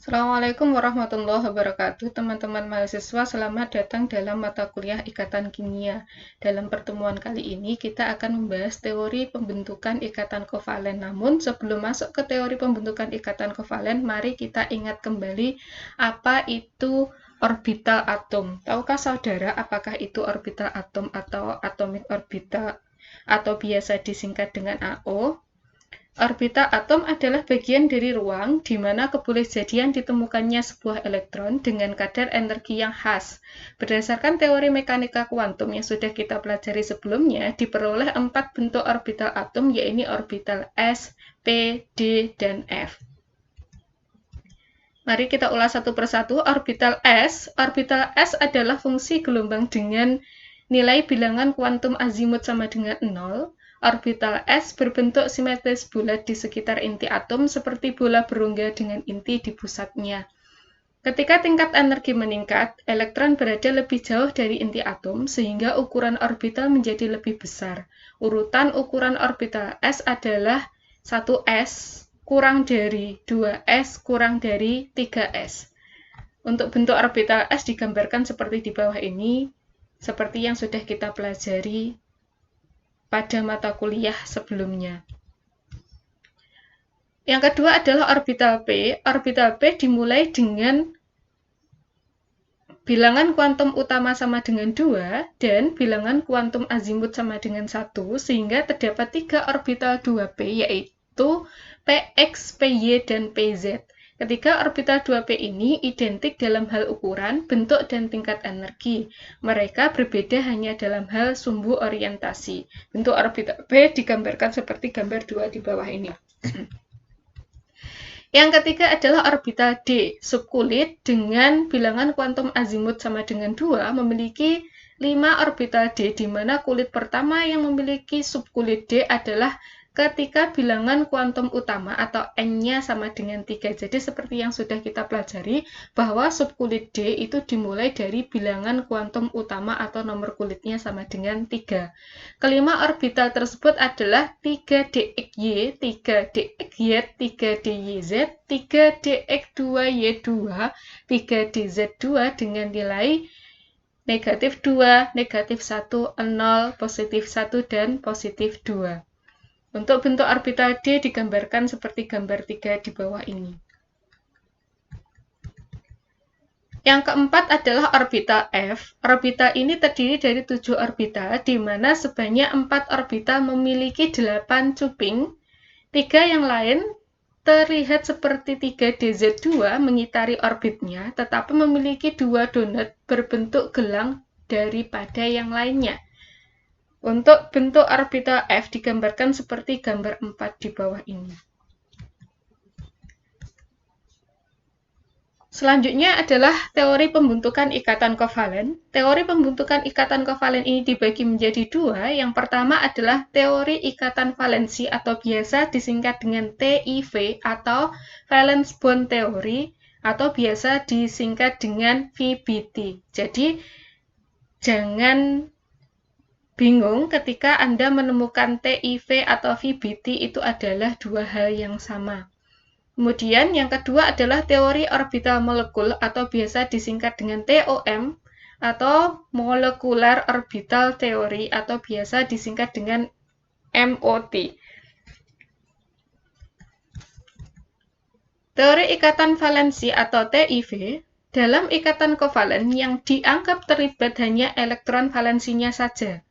Assalamualaikum warahmatullahi wabarakatuh, teman-teman mahasiswa. Selamat datang dalam mata kuliah Ikatan Kimia. Dalam pertemuan kali ini, kita akan membahas teori pembentukan ikatan kovalen. Namun, sebelum masuk ke teori pembentukan ikatan kovalen, mari kita ingat kembali apa itu orbital atom. Tahukah saudara apakah itu orbital atom atau atomic orbital atau biasa disingkat dengan AO? Orbital atom adalah bagian dari ruang di mana kebolehjadian ditemukannya sebuah elektron dengan kadar energi yang khas. Berdasarkan teori mekanika kuantum yang sudah kita pelajari sebelumnya, diperoleh 4 bentuk orbital atom, yaitu orbital S, P, D, dan F. Mari kita ulas satu persatu. Orbital S adalah fungsi gelombang dengan nilai bilangan kuantum azimut sama dengan 0. Orbital S berbentuk simetris bulat di sekitar inti atom seperti bola berongga dengan inti di pusatnya. Ketika tingkat energi meningkat, elektron berada lebih jauh dari inti atom sehingga ukuran orbital menjadi lebih besar. Urutan ukuran orbital S adalah 1S kurang dari 2S kurang dari 3S. Untuk bentuk orbital S digambarkan seperti di bawah ini, seperti yang sudah kita pelajari pada mata kuliah sebelumnya. Yang kedua adalah orbital P. Orbital P dimulai dengan bilangan kuantum utama sama dengan 2 dan bilangan kuantum azimut sama dengan 1, sehingga terdapat 3 orbital 2P, yaitu Px, Py, dan Pz. Ketiga orbital 2P ini identik dalam hal ukuran, bentuk, dan tingkat energi. Mereka berbeda hanya dalam hal sumbu orientasi. Bentuk orbital P digambarkan seperti gambar 2 di bawah ini. Yang ketiga adalah orbital D, subkulit dengan bilangan kuantum azimut sama dengan 2, memiliki 5 orbital D, di mana kulit pertama yang memiliki subkulit D adalah ketika bilangan kuantum utama atau N-nya sama dengan 3. Jadi seperti yang sudah kita pelajari, bahwa subkulit D itu dimulai dari bilangan kuantum utama atau nomor kulitnya sama dengan 3. Kelima orbital tersebut adalah 3dxy, 3dxy, 3dyz, 3dx2y2, 3dz2 dengan nilai negatif 2, negatif 1, 0, positif 1, dan positif 2. Untuk bentuk orbital D digambarkan seperti gambar 3 di bawah ini. Yang keempat adalah orbital F. Orbital ini terdiri dari 7 orbital, di mana sebanyak 4 orbital memiliki 8 cuping. 3 yang lain terlihat seperti 3dz2 mengitari orbitnya, tetapi memiliki 2 donut berbentuk gelang daripada yang lainnya. Untuk bentuk orbital F digambarkan seperti gambar 4 di bawah ini. Selanjutnya adalah teori pembentukan ikatan kovalen. Teori pembentukan ikatan kovalen ini dibagi menjadi 2. Yang pertama adalah teori ikatan valensi atau biasa disingkat dengan TIV atau valence bond theory atau biasa disingkat dengan VBT. Jadi jangan bingung ketika Anda menemukan TIV atau VBT itu adalah 2 hal yang sama. Kemudian yang kedua adalah teori orbital molekul atau biasa disingkat dengan TOM atau molecular orbital theory atau biasa disingkat dengan MOT. Teori ikatan valensi atau TIV dalam ikatan kovalen yang dianggap terlibat hanya elektron valensinya saja.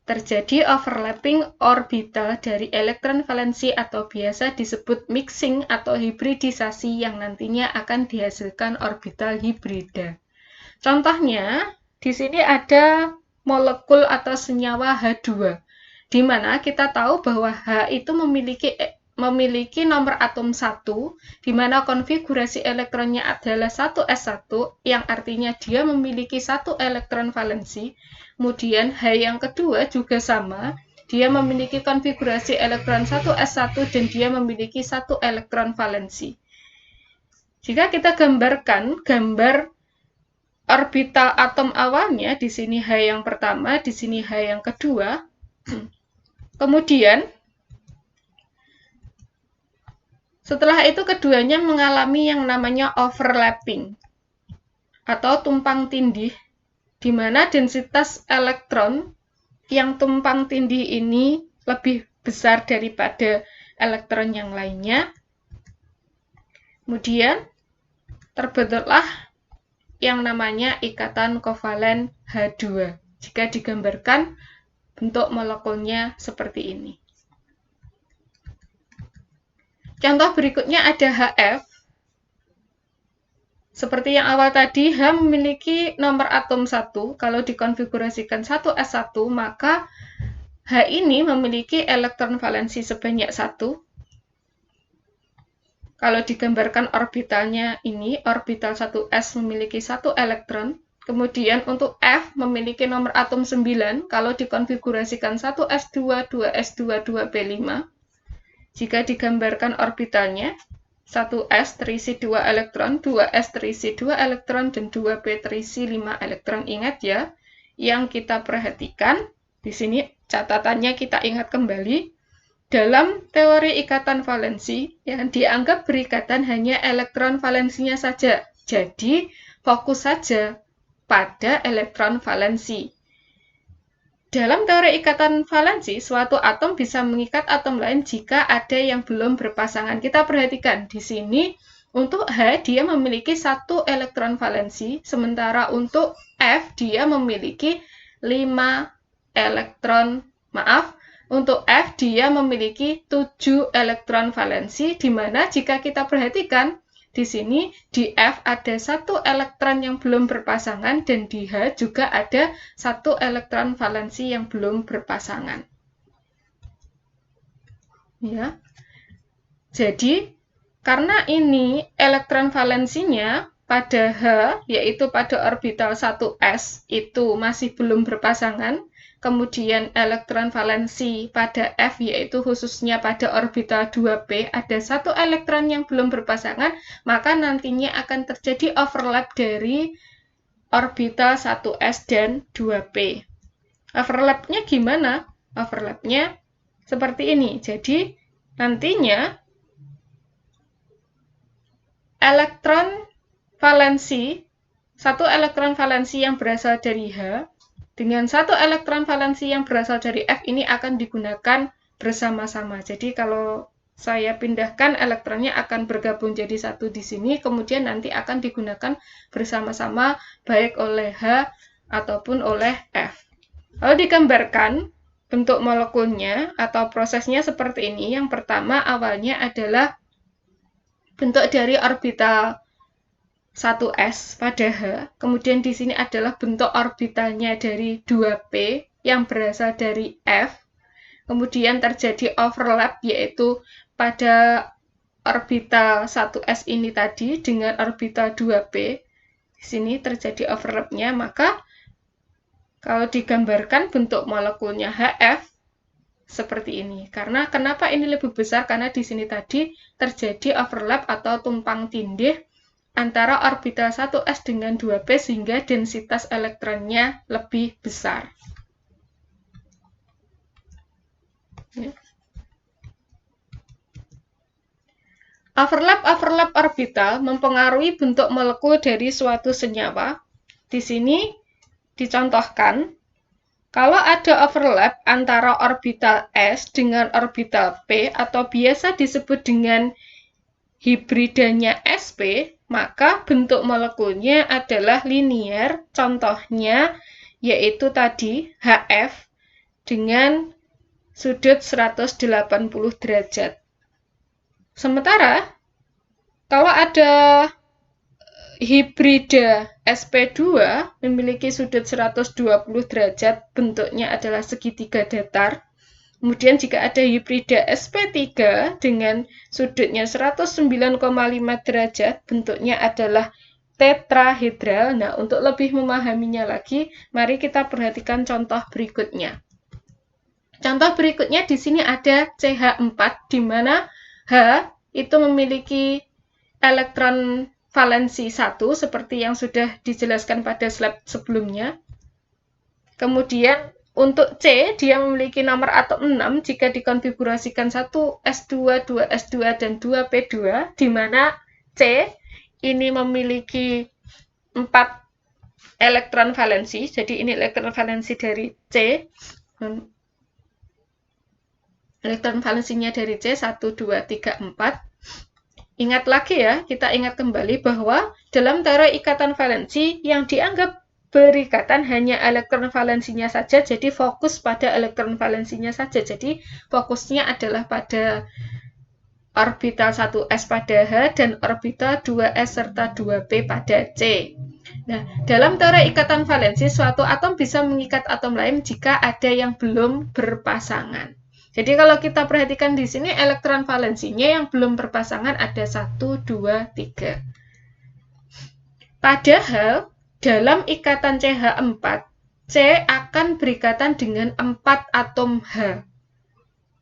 Terjadi overlapping orbital dari elektron valensi atau biasa disebut mixing atau hibridisasi yang nantinya akan dihasilkan orbital hibrida. Contohnya, di sini ada molekul atau senyawa H2, di mana kita tahu bahwa H itu memiliki nomor atom 1, di mana konfigurasi elektronnya adalah 1s1, yang artinya dia memiliki 1 elektron valensi. Kemudian H yang kedua juga sama, dia memiliki konfigurasi elektron 1s1 dan dia memiliki 1 elektron valensi. Jika kita gambarkan gambar orbital atom awalnya, di sini H yang pertama, di sini H yang kedua. Kemudian Setelah itu keduanya mengalami yang namanya overlapping atau tumpang tindih, di mana densitas elektron yang tumpang tindih ini lebih besar daripada elektron yang lainnya. Kemudian terbentuklah yang namanya ikatan kovalen H2 jika digambarkan bentuk molekulnya seperti ini. Contoh berikutnya ada HF. Seperti yang awal tadi, H memiliki nomor atom 1. Kalau dikonfigurasikan 1s1, maka H ini memiliki elektron valensi sebanyak 1. Kalau digambarkan orbitalnya ini, orbital 1s memiliki 1 elektron. Kemudian untuk F memiliki nomor atom 9. Kalau dikonfigurasikan 1s2, 2s2, 2p5. Jika digambarkan orbitalnya, 1s terisi 2 elektron, 2s terisi 2 elektron, dan 2p terisi 5 elektron. Ingat ya, yang kita perhatikan, di sini catatannya kita ingat kembali, dalam teori ikatan valensi, yang dianggap berikatan hanya elektron valensinya saja. Jadi, fokus saja pada elektron valensi. Dalam teori ikatan valensi, suatu atom bisa mengikat atom lain jika ada yang belum berpasangan. Kita perhatikan di sini, untuk H dia memiliki 1 elektron valensi, sementara untuk F dia memiliki 5 elektron, untuk F dia memiliki 7 elektron valensi, di mana jika kita perhatikan, di sini di F ada 1 elektron yang belum berpasangan dan di H juga ada 1 elektron valensi yang belum berpasangan. Ya. Jadi, karena ini elektron valensinya pada H, yaitu pada orbital 1s, itu masih belum berpasangan, kemudian elektron valensi pada F, yaitu khususnya pada orbital 2p, ada 1 elektron yang belum berpasangan, maka nantinya akan terjadi overlap dari orbital 1s dan 2p. Overlapnya gimana? Overlapnya seperti ini. Jadi, nantinya elektron valensi, 1 elektron valensi yang berasal dari H, dengan 1 elektron valensi yang berasal dari F ini akan digunakan bersama-sama. Jadi kalau saya pindahkan, elektronnya akan bergabung jadi 1 di sini, kemudian nanti akan digunakan bersama-sama baik oleh H ataupun oleh F. Lalu digambarkan bentuk molekulnya atau prosesnya seperti ini. Yang pertama awalnya adalah bentuk dari orbital 1s pada H, kemudian di sini adalah bentuk orbitalnya dari 2p yang berasal dari F, kemudian terjadi overlap yaitu pada orbital 1s ini tadi dengan orbital 2p, di sini terjadi overlapnya, maka kalau digambarkan bentuk molekulnya HF seperti ini. Karena kenapa ini lebih besar? Karena di sini tadi terjadi overlap atau tumpang tindih antara orbital 1s dengan 2p sehingga densitas elektronnya lebih besar. Overlap orbital mempengaruhi bentuk molekul dari suatu senyawa. Di sini dicontohkan, kalau ada overlap antara orbital S dengan orbital P atau biasa disebut dengan hibridanya sp, maka bentuk molekulnya adalah linier, contohnya yaitu tadi HF dengan sudut 180 derajat. Sementara, kalau ada hibrida sp2 memiliki sudut 120 derajat, bentuknya adalah segitiga datar. Kemudian jika ada hibrida sp3 dengan sudutnya 109,5 derajat, bentuknya adalah tetrahedral. Nah, untuk lebih memahaminya lagi, mari kita perhatikan contoh berikutnya. Contoh berikutnya di sini ada CH4, di mana H itu memiliki elektron valensi 1, seperti yang sudah dijelaskan pada slide sebelumnya. Kemudian Untuk C, dia memiliki nomor atom 6 jika dikonfigurasikan 1s2, 2s2, dan 2p2, di mana C ini memiliki 4 elektron valensi. Jadi ini elektron valensi dari C. Elektron valensinya dari C, 1, 2, 3, 4. Ingat lagi ya, kita ingat kembali bahwa dalam teori ikatan valensi yang dianggap berikatan hanya elektron valensinya saja, jadi fokus pada elektron valensinya saja. Jadi fokusnya adalah pada orbital 1s pada H dan orbital 2s serta 2p pada C. Nah, dalam teori ikatan valensi, suatu atom bisa mengikat atom lain jika ada yang belum berpasangan. Jadi kalau kita perhatikan di sini elektron valensinya yang belum berpasangan ada 1, 2, 3. Padahal dalam ikatan CH4, C akan berikatan dengan 4 atom H.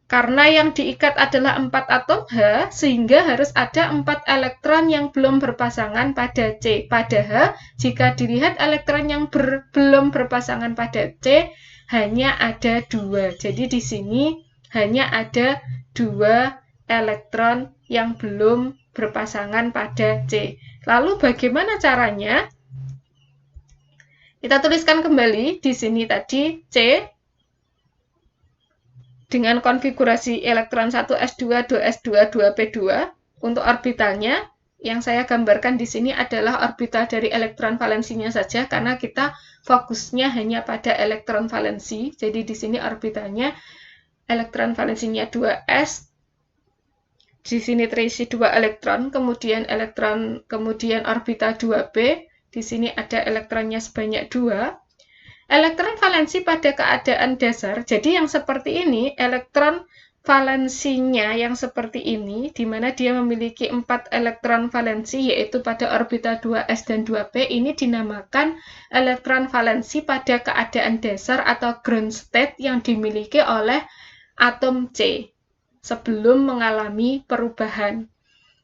Karena yang diikat adalah 4 atom H, sehingga harus ada 4 elektron yang belum berpasangan pada C. Pada H, jika dilihat elektron yang belum berpasangan pada C, hanya ada 2. Jadi di sini hanya ada 2 elektron yang belum berpasangan pada C. Lalu bagaimana caranya? Kita tuliskan kembali di sini tadi C dengan konfigurasi elektron 1s2, 2s2, 2p2 untuk orbitalnya. Yang saya gambarkan di sini adalah orbital dari elektron valensinya saja karena kita fokusnya hanya pada elektron valensi. Jadi di sini orbitalnya elektron valensinya 2s. Di sini terisi 2 elektron, kemudian orbital 2p. Di sini ada elektronnya sebanyak 2. Elektron valensi pada keadaan dasar, jadi yang seperti ini, elektron valensinya yang seperti ini, di mana dia memiliki 4 elektron valensi, yaitu pada orbital 2s dan 2p, ini dinamakan elektron valensi pada keadaan dasar atau ground state yang dimiliki oleh atom C sebelum mengalami perubahan.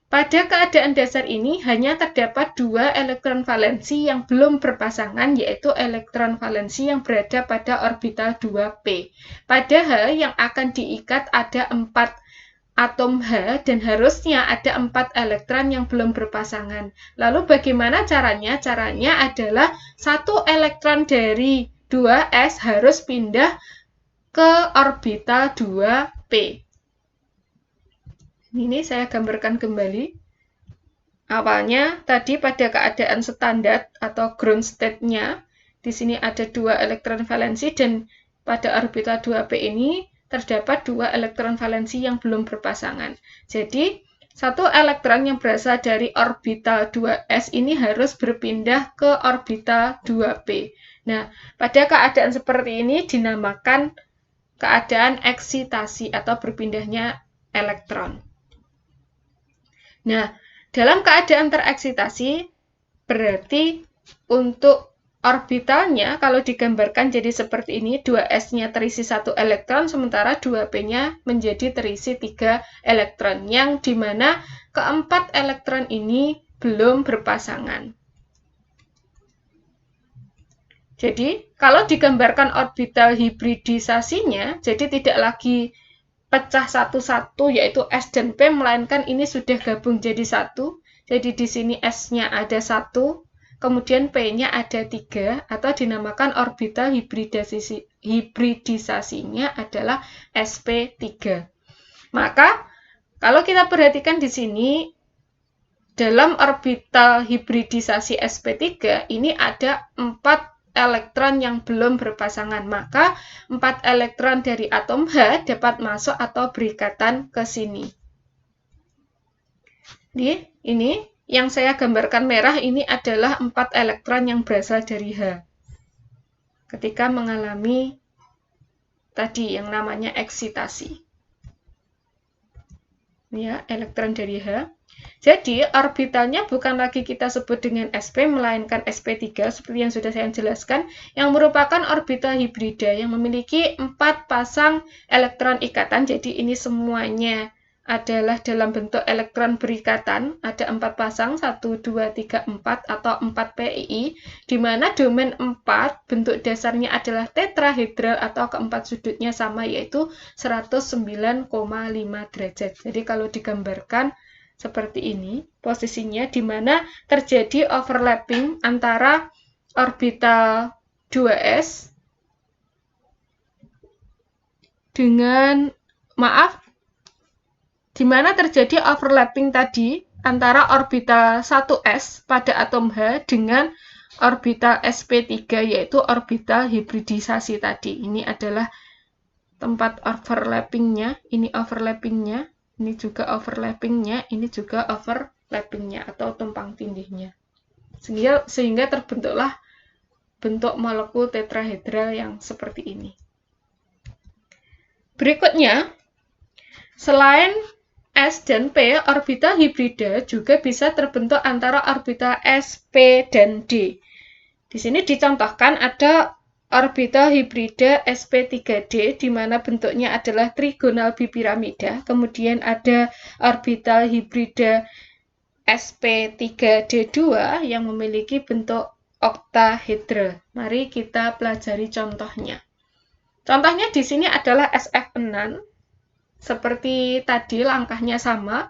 Pada keadaan dasar ini hanya terdapat 2 elektron valensi yang belum berpasangan, yaitu elektron valensi yang berada pada orbital 2p. Padahal yang akan diikat ada 4 atom H dan harusnya ada 4 elektron yang belum berpasangan. Lalu bagaimana caranya? Caranya adalah 1 elektron dari 2s harus pindah ke orbital 2p. Ini saya gambarkan kembali. Awalnya tadi pada keadaan standar atau ground state-nya, di sini ada 2 elektron valensi dan pada orbital 2p ini terdapat 2 elektron valensi yang belum berpasangan. Jadi, 1 elektron yang berasal dari orbital 2s ini harus berpindah ke orbital 2p. Nah, pada keadaan seperti ini dinamakan keadaan eksitasi atau berpindahnya elektron. Nah, dalam keadaan tereksitasi, berarti untuk orbitalnya, kalau digambarkan jadi seperti ini, 2s-nya terisi 1 elektron, sementara 2p-nya menjadi terisi 3 elektron, yang dimana keempat elektron ini belum berpasangan. Jadi, kalau digambarkan orbital hibridisasinya, jadi tidak lagi pecah satu-satu, yaitu S dan P, melainkan ini sudah gabung jadi 1. Jadi di sini S-nya ada 1, kemudian P-nya ada 3, atau dinamakan orbital hibridisasinya adalah sp3. Maka, kalau kita perhatikan di sini, dalam orbital hibridisasi sp3, ini ada 4 elektron yang belum berpasangan, maka 4 elektron dari atom H dapat masuk atau berikatan ke sini. Ini yang saya gambarkan merah ini adalah 4 elektron yang berasal dari H. Ketika mengalami tadi yang namanya eksitasi. Ya, elektron dari H. Jadi, orbitalnya bukan lagi kita sebut dengan sp, melainkan sp3, seperti yang sudah saya jelaskan, yang merupakan orbital hibrida yang memiliki 4 pasang elektron ikatan. Jadi, ini semuanya adalah dalam bentuk elektron berikatan, ada 4 pasang, 1, 2, 3, 4, atau 4 pii, di mana domain 4 bentuk dasarnya adalah tetrahedral atau keempat sudutnya sama, yaitu 109,5 derajat. Jadi kalau digambarkan seperti ini, posisinya di mana terjadi overlapping antara orbital 2s dengan, di mana terjadi overlapping tadi antara orbital 1s pada atom H dengan orbital sp3, yaitu orbital hibridisasi tadi. Ini adalah tempat overlappingnya, ini overlappingnya, ini juga overlappingnya, ini juga overlappingnya atau tumpang tindihnya. Sehingga terbentuklah bentuk molekul tetrahedral yang seperti ini. Berikutnya, selain S dan P, orbital hibrida juga bisa terbentuk antara orbital S, P, dan D. Di sini dicontohkan ada orbital hibrida sp3d, di mana bentuknya adalah trigonal bipiramida. Kemudian ada orbital hibrida sp3d2 yang memiliki bentuk oktahedral. Mari kita pelajari contohnya. Contohnya di sini adalah SF6. Seperti tadi, langkahnya sama.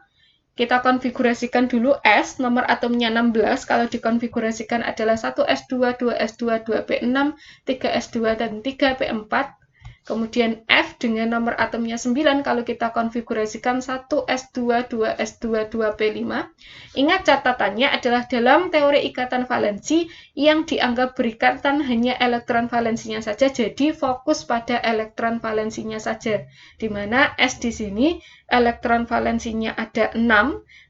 Kita konfigurasikan dulu S, nomor atomnya 16. Kalau dikonfigurasikan adalah 1s2, 2s2, 2p6, 3s2, dan 3p4. Kemudian F dengan nomor atomnya 9, kalau kita konfigurasikan 1s2, 2s2, 2p5. Ingat catatannya adalah dalam teori ikatan valensi yang dianggap berikatan hanya elektron valensinya saja, jadi fokus pada elektron valensinya saja. Di mana S di sini elektron valensinya ada 6,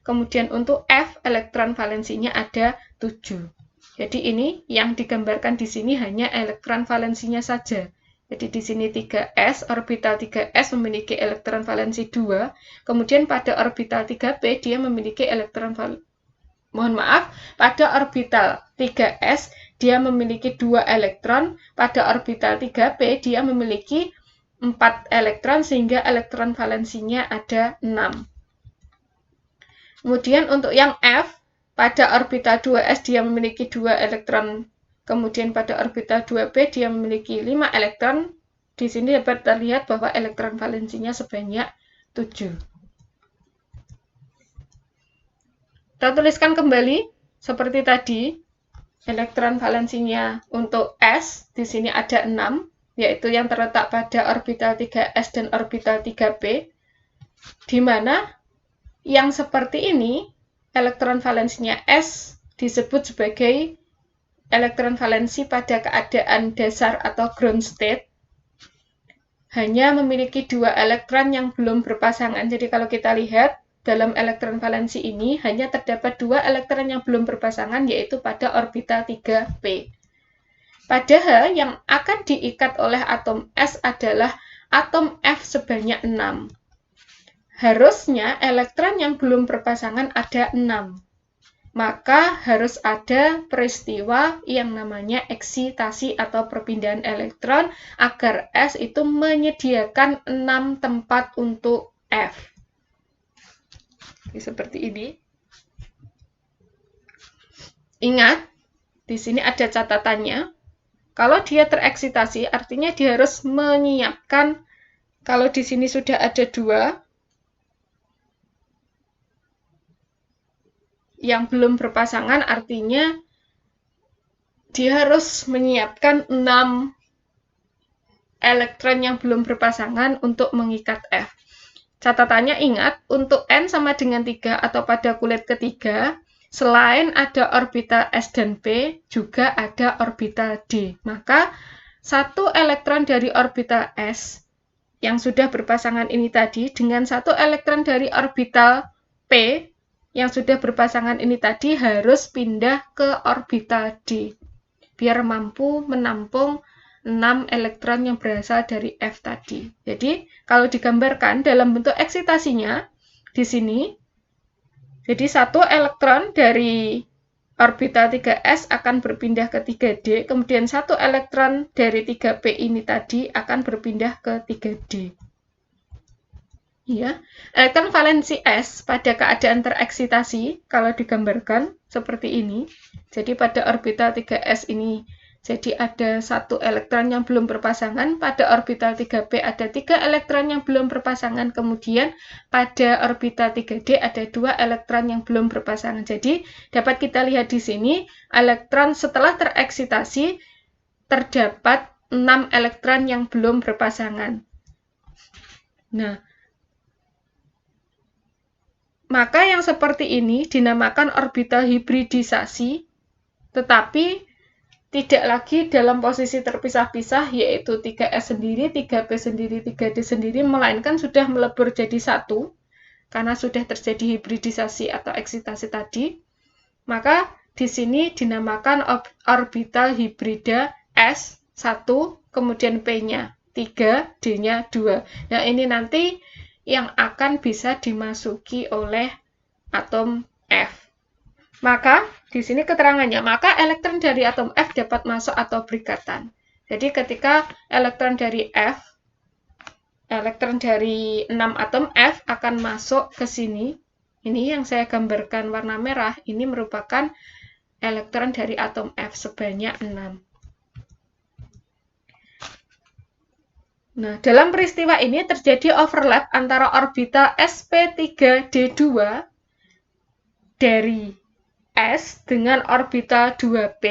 kemudian untuk F elektron valensinya ada 7. Jadi ini yang digambarkan di sini hanya elektron valensinya saja. Jadi di sini 3s, orbital 3s memiliki elektron valensi 2, kemudian pada orbital 3p dia memiliki elektron pada orbital 3s dia memiliki 2 elektron, pada orbital 3p dia memiliki 4 elektron, sehingga elektron valensinya ada 6. Kemudian untuk yang F, pada orbital 2s dia memiliki 2 elektron, kemudian pada orbital 2p dia memiliki 5 elektron. Di sini dapat terlihat bahwa elektron valensinya sebanyak 7. Kita tuliskan kembali seperti tadi. Elektron valensinya untuk S di sini ada 6, yaitu yang terletak pada orbital 3s dan orbital 3p. Di mana yang seperti ini, elektron valensinya S disebut sebagai elektron valensi pada keadaan dasar atau ground state, hanya memiliki 2 elektron yang belum berpasangan. Jadi kalau kita lihat dalam elektron valensi ini hanya terdapat 2 elektron yang belum berpasangan, yaitu pada orbital 3p. Padahal yang akan diikat oleh atom S adalah atom F sebanyak 6. Harusnya elektron yang belum berpasangan ada 6. Maka harus ada peristiwa yang namanya eksitasi atau perpindahan elektron agar S itu menyediakan 6 tempat untuk F. Seperti ini. Ingat, di sini ada catatannya. Kalau dia tereksitasi, artinya dia harus menyiapkan, kalau di sini sudah ada 2, yang belum berpasangan, artinya dia harus menyiapkan 6 elektron yang belum berpasangan untuk mengikat F. Catatannya ingat, untuk N sama dengan 3 atau pada kulit ketiga, selain ada orbital S dan P, juga ada orbital D. Maka, 1 elektron dari orbital S yang sudah berpasangan ini tadi, dengan 1 elektron dari orbital P yang sudah berpasangan ini tadi harus pindah ke orbital D, biar mampu menampung 6 elektron yang berasal dari F tadi. Jadi, kalau digambarkan dalam bentuk eksitasinya, di sini, jadi 1 elektron dari orbital 3s akan berpindah ke 3D, kemudian 1 elektron dari 3p ini tadi akan berpindah ke 3D. Ya, elektron valensi S pada keadaan tereksitasi kalau digambarkan seperti ini. Jadi pada orbital 3S ini jadi ada satu elektron yang belum berpasangan, pada orbital 3p ada 3 elektron yang belum berpasangan, kemudian pada orbital 3d ada 2 elektron yang belum berpasangan. Jadi dapat kita lihat di sini, elektron setelah tereksitasi terdapat 6 elektron yang belum berpasangan. Nah, maka yang seperti ini dinamakan orbital hibridisasi, tetapi tidak lagi dalam posisi terpisah-pisah, yaitu 3S sendiri, 3P sendiri, 3D sendiri, melainkan sudah melebur jadi satu, karena sudah terjadi hibridisasi atau eksitasi tadi. Maka di sini dinamakan orbital hibrida S1, kemudian P-nya 3, D-nya 2. Nah, ini nanti yang akan bisa dimasuki oleh atom F. Maka, di sini keterangannya, maka elektron dari atom F dapat masuk atau berikatan. Jadi ketika elektron dari F, elektron dari 6 atom F akan masuk ke sini. Ini yang saya gambarkan warna merah, ini merupakan elektron dari atom F sebanyak 6. Nah, dalam peristiwa ini terjadi overlap antara orbital sp3d2 dari S dengan orbital 2p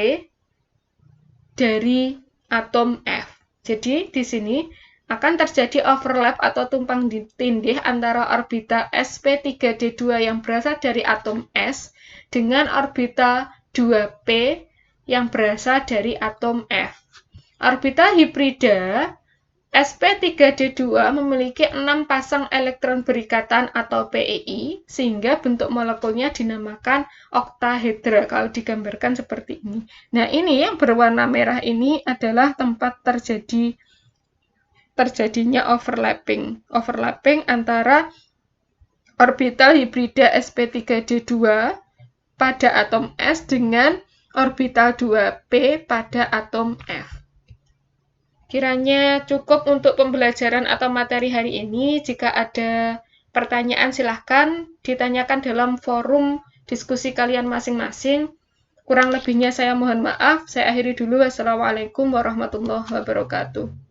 dari atom F. Jadi, di sini akan terjadi overlap atau tumpang tindih antara orbital sp3d2 yang berasal dari atom S dengan orbital 2p yang berasal dari atom F. Orbital hibrida sp3d2 memiliki 6 pasang elektron berikatan atau PEI, sehingga bentuk molekulnya dinamakan oktahedra kalau digambarkan seperti ini. Nah, ini yang berwarna merah ini adalah tempat terjadinya overlapping antara orbital hibrida sp3d2 pada atom S dengan orbital 2p pada atom F. Kiranya cukup untuk pembelajaran atau materi hari ini. Jika ada pertanyaan, silahkan ditanyakan dalam forum diskusi kalian masing-masing. Kurang lebihnya saya mohon maaf. Saya akhiri dulu. Wassalamualaikum warahmatullahi wabarakatuh.